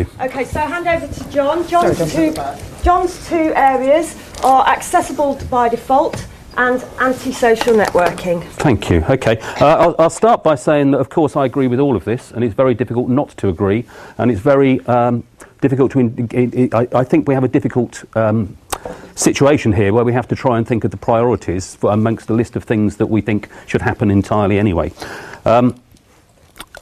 you. Okay, so hand over to John. John's two areas are accessible by default and anti-social networking. Thank you. Okay, I'll start by saying that, of course, I agree with all of this, and it's very difficult not to agree, and it's very difficult to... I think we have a difficult situation here where we have to try and think of the priorities amongst a list of things that we think should happen entirely anyway.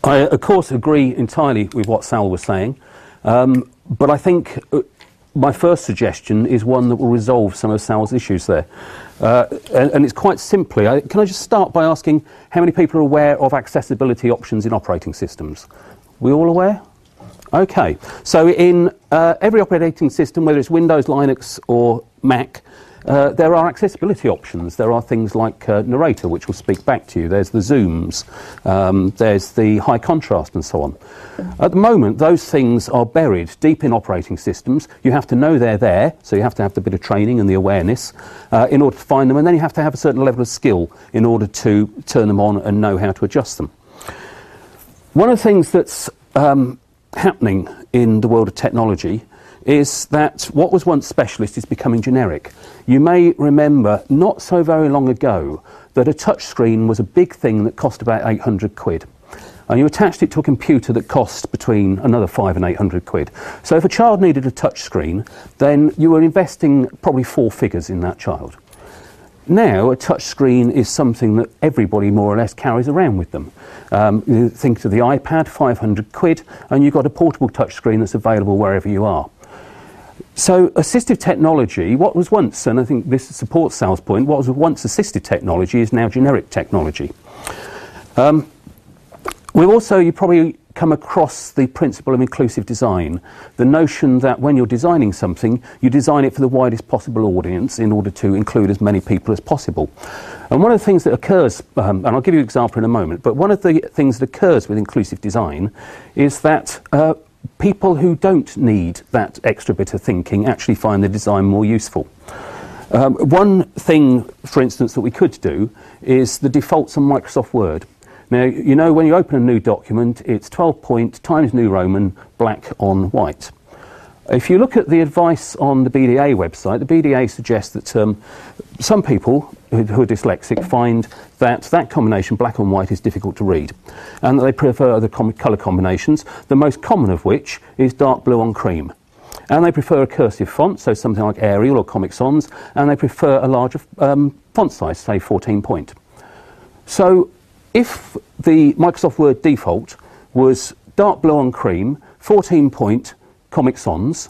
I, of course, agree entirely with what Sal was saying, but I think my first suggestion is one that will resolve some of Sal's issues there. And it's quite simply, can I just start by asking how many people are aware of accessibility options in operating systems? We all aware? Okay, so in every operating system, whether it's Windows, Linux or Mac, there are accessibility options. There are things like Narrator, which will speak back to you. There's the zooms, there's the high contrast and so on. At the moment, those things are buried deep in operating systems. You have to know they're there, so you have to have the bit of training and the awareness in order to find them, and then you have to have a certain level of skill in order to turn them on and know how to adjust them. One of the things that's happening in the world of technology is that what was once specialist is becoming generic. You may remember not so very long ago that a touch screen was a big thing that cost about 800 quid. And you attached it to a computer that cost between another 500 and 800 quid. So if a child needed a touch screen, then you were investing probably 4 figures in that child. Now, a touch screen is something that everybody more or less carries around with them. You think of the iPad, 500 quid, and you've got a portable touch screen that's available wherever you are. So assistive technology, what was once, and I think this supports Sal's point, what was once assistive technology is now generic technology. We've also, you probably come across the principle of inclusive design, the notion that when you're designing something, you design it for the widest possible audience in order to include as many people as possible. And one of the things that occurs, and I'll give you an example in a moment, but one of the things that occurs with inclusive design is that people who don't need that extra bit of thinking actually find the design more useful. One thing, for instance, that we could do is the defaults on Microsoft Word. Now, you know, when you open a new document, it's 12-point, Times New Roman, black on white. If you look at the advice on the BDA website, the BDA suggests that some people who are dyslexic find that that combination, black and white, is difficult to read, and that they prefer other colour combinations, the most common of which is dark blue on cream. And they prefer a cursive font, so something like Arial or Comic Sans, and they prefer a larger font size, say 14-point. So if the Microsoft Word default was dark blue on cream, 14-point Comic Sans,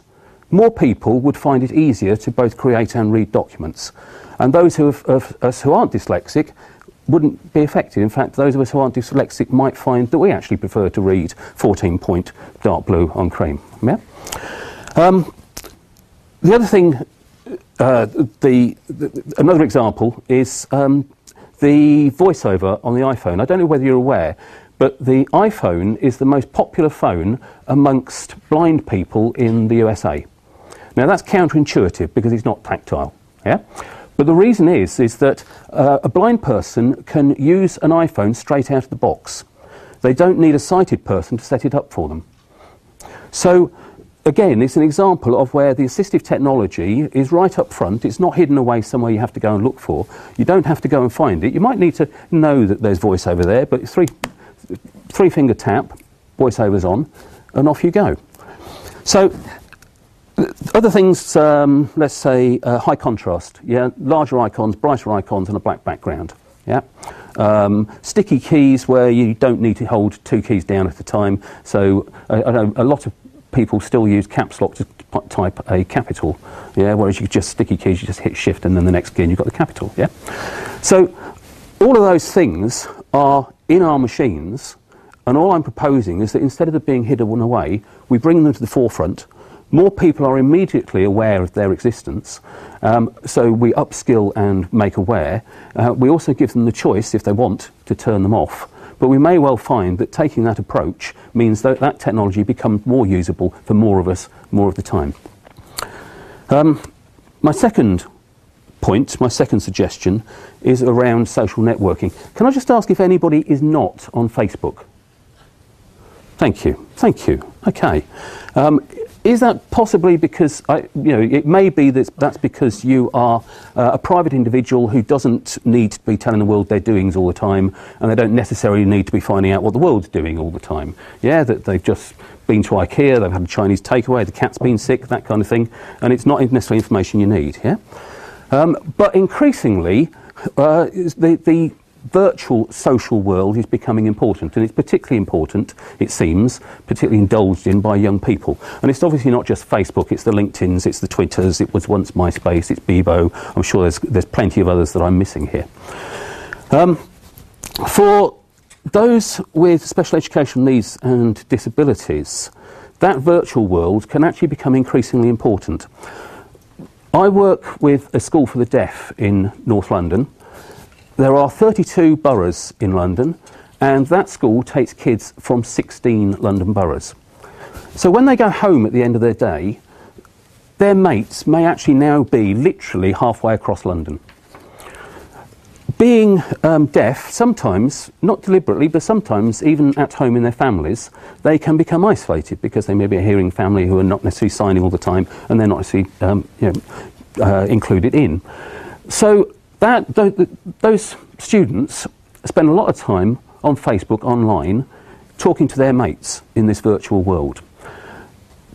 more people would find it easier to both create and read documents. And those of us who aren't dyslexic wouldn't be affected. In fact, those of us who aren't dyslexic might find that we actually prefer to read 14-point dark blue on cream. Yeah? The other thing, another example is the voiceover on the iPhone. I don't know whether you're aware, but the iPhone is the most popular phone amongst blind people in the USA. Now that's counterintuitive because it's not tactile, yeah? But the reason is that a blind person can use an iPhone straight out of the box. They don't need a sighted person to set it up for them. So again, it's an example of where the assistive technology is right up front. It's not hidden away somewhere you have to go and look for. You don't have to go and find it. You might need to know that there's voiceover there, but three-finger tap, voiceover's on, and off you go. So other things, let's say high contrast, yeah, larger icons, brighter icons, and a black background. Yeah, sticky keys where you don't need to hold 2 keys down at a time. So I know a lot of people still use caps lock to type a capital, yeah, whereas you just sticky keys, you just hit shift and then the next key and you've got the capital, yeah. So all of those things are in our machines, and all I'm proposing is that instead of them being hidden away, we bring them to the forefront. More people are immediately aware of their existence, so we upskill and make aware. We also give them the choice, if they want, to turn them off. But we may well find that taking that approach means that that technology becomes more usable for more of us, more of the time. My second point, my second suggestion, is around social networking. Can I just ask if anybody is not on Facebook? Thank you. Thank you. Okay. Is that possibly because, it may be that that's because you are a private individual who doesn't need to be telling the world their doings all the time, and they don't necessarily need to be finding out what the world's doing all the time? Yeah, that they've just been to IKEA, they've had a Chinese takeaway, the cat's been sick, that kind of thing, and it's not necessarily information you need, yeah? But increasingly, the virtual social world is becoming important, and it's particularly important, it seems, particularly indulged in by young people. And it's obviously not just Facebook, it's the LinkedIns, it's the Twitters, it was once MySpace, it's Bebo. I'm sure there's plenty of others that I'm missing here. For those with special educational needs and disabilities, that virtual world can actually become increasingly important. I work with a school for the deaf in North London. There are 32 boroughs in London, and that school takes kids from 16 London boroughs. So when they go home at the end of their day, their mates may actually now be literally halfway across London. Being deaf, sometimes, not deliberately, but sometimes even at home in their families, they can become isolated because they may be a hearing family who are not necessarily signing all the time, and they're not necessarily included in. So those students spend a lot of time on Facebook, online, talking to their mates in this virtual world.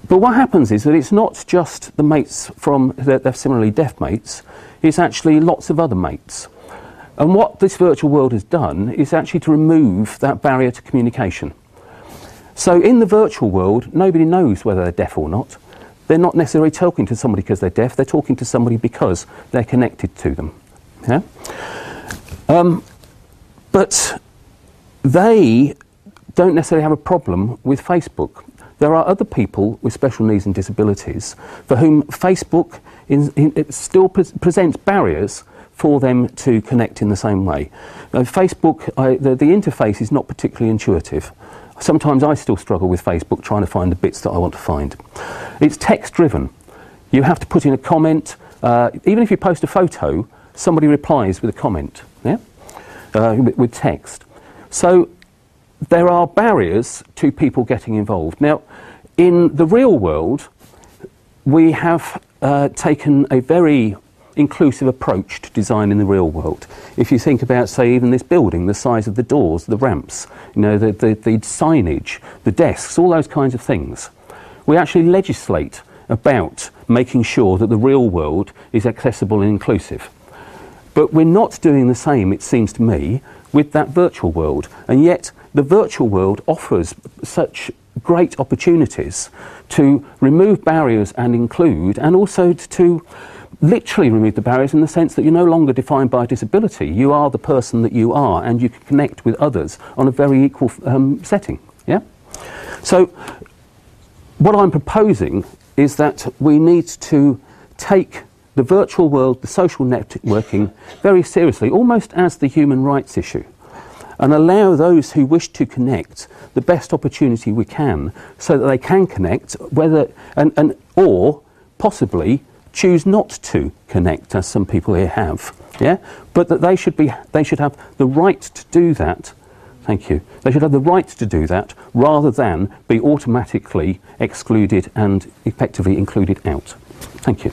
But what happens is that it's not just the mates from their similarly deaf mates, it's actually lots of other mates. And what this virtual world has done is actually to remove that barrier to communication. So in the virtual world, nobody knows whether they're deaf or not. They're not necessarily talking to somebody because they're deaf, they're talking to somebody because they're connected to them. Yeah? But they don't necessarily have a problem with Facebook. There are other people with special needs and disabilities for whom Facebook it still presents barriers for them to connect in the same way. Facebook, the interface is not particularly intuitive. Sometimes I still struggle with Facebook trying to find the bits that I want to find. It's text-driven. You have to put in a comment. Even if you post a photo, somebody replies with a comment, yeah? With text. So there are barriers to people getting involved. Now, in the real world, we have taken a very inclusive approach to design in the real world. If you think about, say, even this building, the size of the doors, the ramps, the signage, the desks, all those kinds of things, we actually legislate about making sure that the real world is accessible and inclusive. But we're not doing the same, it seems to me, with that virtual world. And yet the virtual world offers such great opportunities to remove barriers and include, and also to literally remove the barriers in the sense that you're no longer defined by a disability. You are the person that you are, and you can connect with others on a very equal setting. Yeah? So what I'm proposing is that we need to take the virtual world, the social networking, very seriously, almost as the human rights issue, and allow those who wish to connect the best opportunity we can so that they can connect, or possibly choose not to connect, as some people here have, yeah? But that they should have the right to do that. Thank you. They should have the right to do that rather than be automatically excluded and effectively included out. Thank you.